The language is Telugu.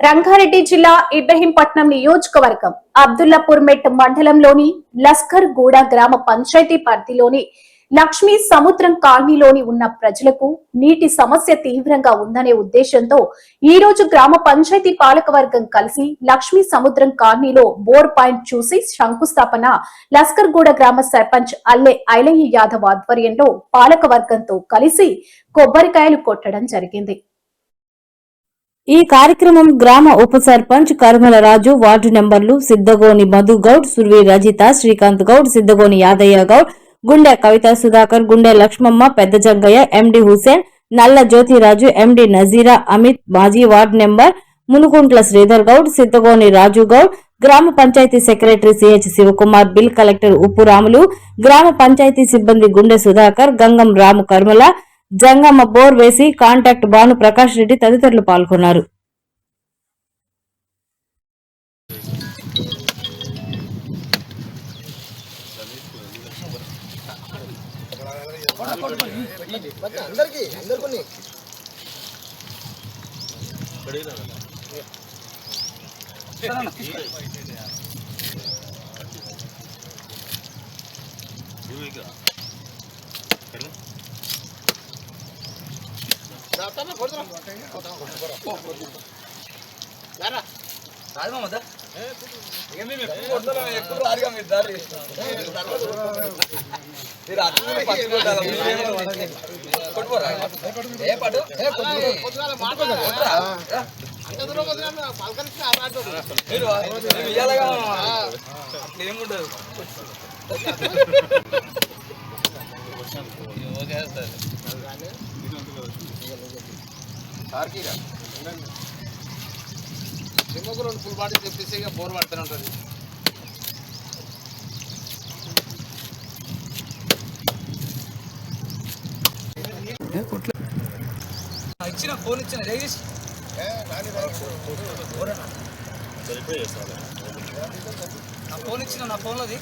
రంగారెడ్డి జిల్లా ఇబ్రహీంపట్నం నియోజకవర్గం అబ్దుల్లాపూర్ మెట్ మండలంలోని లస్కర్ గూడ గ్రామ పంచాయతీ పరిధిలోని లక్ష్మీ సముద్రం కాలనీలోని ఉన్న ప్రజలకు నీటి సమస్య తీవ్రంగా ఉందనే ఉద్దేశంతో ఈ రోజు గ్రామ పంచాయతీ పాలకవర్గం కలిసి లక్ష్మీ సముద్రం కాలనీలో బోర్ పాయింట్ చూసి శంకుస్థాపన లస్కర్ గూడ గ్రామ సర్పంచ్ అల్లె ఐలయ్య యాదవ్ ఆధ్వర్యంలో పాలకవర్గంతో కలిసి కొబ్బరికాయలు కొట్టడం జరిగింది. ఈ కార్యక్రమం గ్రామ ఉప సర్పంచ్ కర్మల రాజు, వార్డు నెంబర్లు సిద్దగోని మధు గౌడ్, సుర్వి రజిత, శ్రీకాంత్ గౌడ్, సిద్దగోని యాదయ్య గౌడ్, గుండె కవిత సుధాకర్, గుండె లక్ష్మమ్మ, పెద్ద జంగయ్య, ఎండి హుసేన్, నల్ల జ్యోతిరాజు, ఎండి నజీరా, అమిత్, మాజీ వార్డు నెంబర్ మునుకుంట్ల శ్రీధర్ గౌడ్, సిద్దగోని రాజు గౌడ్, గ్రామ panchayat secretary CH Shivakumar, bill collector Uppu Ramulu, గ్రామ పంచాయతీ సిబ్బంది గుండె సుధాకర్, గంగం రాము కర్మల, జంగమ్మ బోర్ వేసి, కాంటాక్ట్ భాను ప్రకాష్ రెడ్డి తదితరులు పాల్గొన్నారు. సిమ్మకు రెండు ఫుల్ బాడీ తెప్పిస్తే ఇక బోర్ పడుతూనే ఉంటుంది. ఇచ్చిన ఫోన్ ఇచ్చిన జగదీష్ నా ఫోన్ ఇచ్చిన నా ఫోన్లోది